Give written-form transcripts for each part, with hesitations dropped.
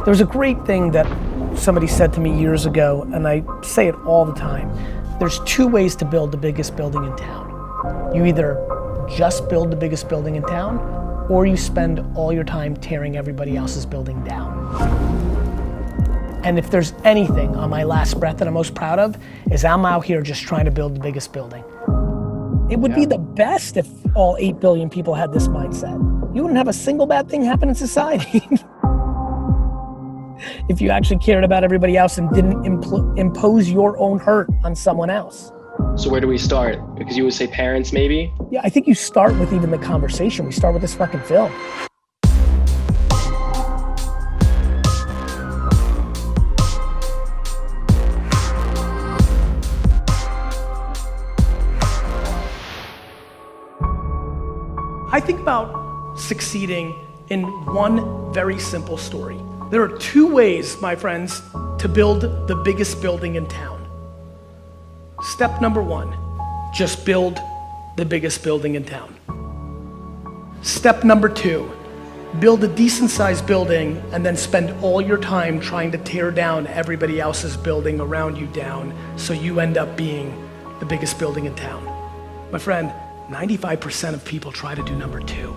There was a great thing that somebody said to me years ago, and I say it all the time. There's two ways to build the biggest building in town. You either just build the biggest building in town, or you spend all your time tearing everybody else's building down. And if there's anything on my last breath that I'm most proud of, is I'm out here just trying to build the biggest building. It would be the best if all 8 billion people had this mindset. You wouldn't have a single bad thing happen in society. If you actually cared about everybody else and didn't impose your own hurt on someone else. So where do we start? Because you would say parents maybe? Yeah, I think you start with even the conversation. We start with this fucking film. I think about succeeding in one very simple story. There are two ways, my friends, to build the biggest building in town. Step number one, just build the biggest building in town. Step number two, build a decent sized building and then spend all your time trying to tear down everybody else's building around you down so you end up being the biggest building in town. My friend, 95% of people try to do number two.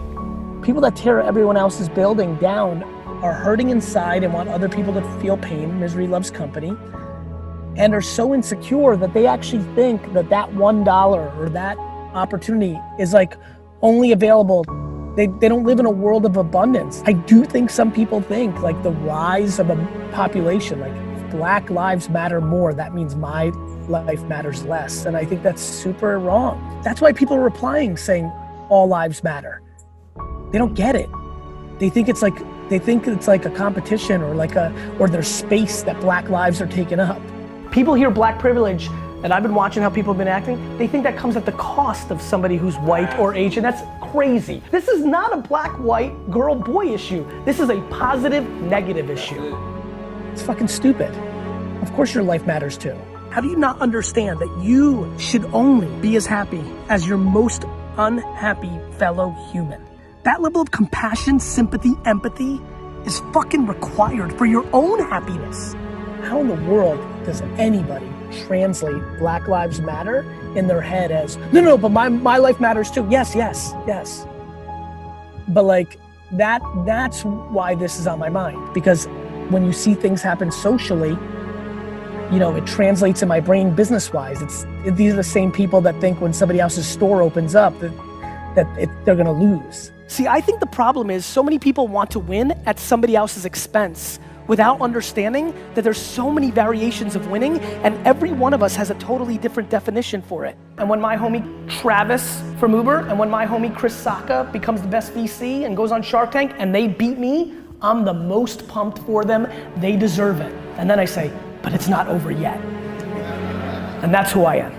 People that tear everyone else's building down are hurting inside and want other people to feel pain. Misery loves company. And are so insecure that they actually think that that $1 or that opportunity is like only available. They don't live in a world of abundance. I do think some people think like the rise of a population, like if Black lives matter more, that means my life matters less. And I think that's super wrong. That's why people are replying saying all lives matter. They don't get it. They think it's like a competition or there's space that Black lives are taking up. People hear Black privilege, and I've been watching how people have been acting, they think that comes at the cost of somebody who's white or Asian. That's crazy. This is not a black, white, girl, boy issue. This is a positive, negative issue. It's fucking stupid. Of course your life matters too. How do you not understand that you should only be as happy as your most unhappy fellow human? That level of compassion, sympathy, empathy is fucking required for your own happiness. How in the world does anybody translate Black Lives Matter in their head as, no, but my life matters too. Yes. But like, that's why this is on my mind. Because when you see things happen socially, you know, it translates in my brain business-wise. These are the same people that think when somebody else's store opens up that they're gonna lose. See, I think the problem is so many people want to win at somebody else's expense without understanding that there's so many variations of winning and every one of us has a totally different definition for it. And when my homie Travis from Uber and when my homie Chris Sacca becomes the best VC and goes on Shark Tank and they beat me, I'm the most pumped for them. They deserve it. And then I say, but it's not over yet. And that's who I am.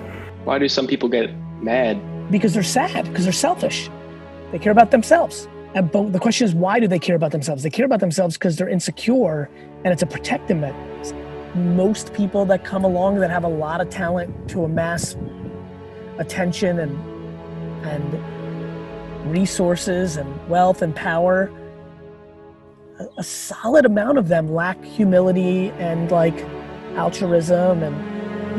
Why do some people get mad? Because they're sad, because they're selfish. They care about themselves. But the question is, why do they care about themselves? They care about themselves because they're insecure and it's a protective mechanism. Most people that come along that have a lot of talent to amass attention and resources and wealth and power, a solid amount of them lack humility and like altruism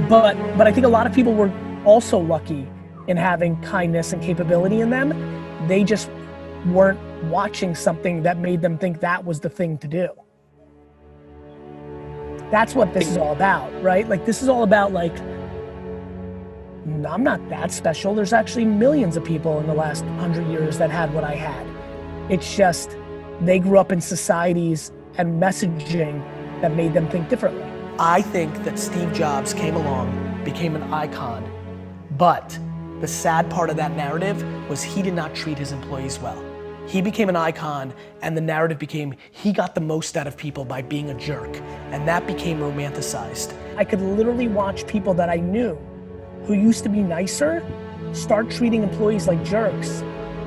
but I think a lot of people were also lucky in having kindness and capability in them. They just weren't watching something that made them think that was the thing to do. That's what this is all about, right? Like this is all about like, I'm not that special. There's actually millions of people in the last 100 years that had what I had. It's just, they grew up in societies and messaging that made them think differently. I think that Steve Jobs came along, became an icon, but the sad part of that narrative was he did not treat his employees well. He became an icon and the narrative became he got the most out of people by being a jerk, and that became romanticized. I could literally watch people that I knew who used to be nicer start treating employees like jerks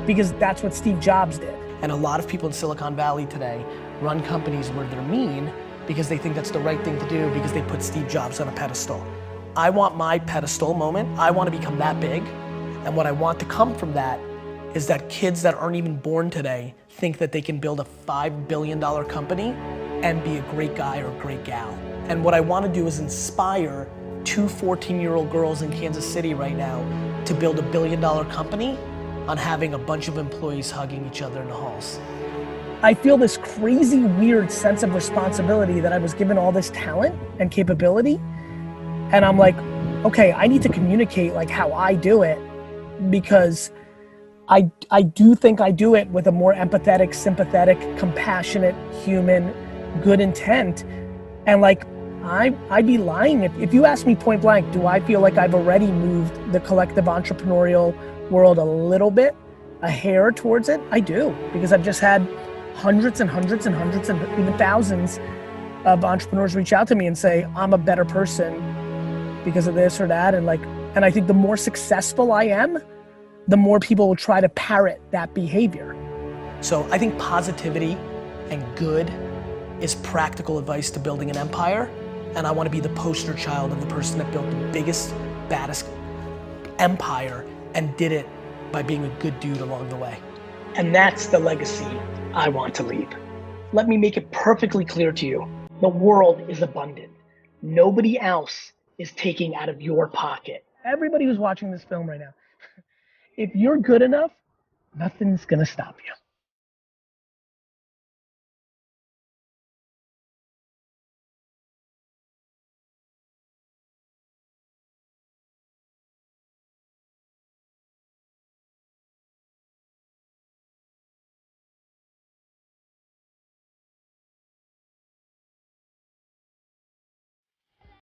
because that's what Steve Jobs did. And a lot of people in Silicon Valley today run companies where they're mean because they think that's the right thing to do because they put Steve Jobs on a pedestal. I want my pedestal moment. I want to become that big. And what I want to come from that is that kids that aren't even born today think that they can build a $5 billion company and be a great guy or a great gal. And what I want to do is inspire two 14-year-old girls in Kansas City right now to build $1 billion company on having a bunch of employees hugging each other in the halls. I feel this crazy, weird sense of responsibility that I was given all this talent and capability. And I'm like, okay, I need to communicate like how I do it, because I do think I do it with a more empathetic, sympathetic, compassionate, human, good intent. And like, I'd be lying if you ask me point blank, do I feel like I've already moved the collective entrepreneurial world a little bit, a hair towards it? I do, because I've just had hundreds and hundreds and hundreds and even thousands of entrepreneurs reach out to me and say, I'm a better person because of this or that. And I think the more successful I am, the more people will try to parrot that behavior. So I think positivity and good is practical advice to building an empire. And I want to be the poster child of the person that built the biggest, baddest empire and did it by being a good dude along the way. And that's the legacy I want to leave. Let me make it perfectly clear to you. The world is abundant. Nobody else is taking out of your pocket. Everybody who's watching this film right now, if you're good enough, nothing's gonna stop you.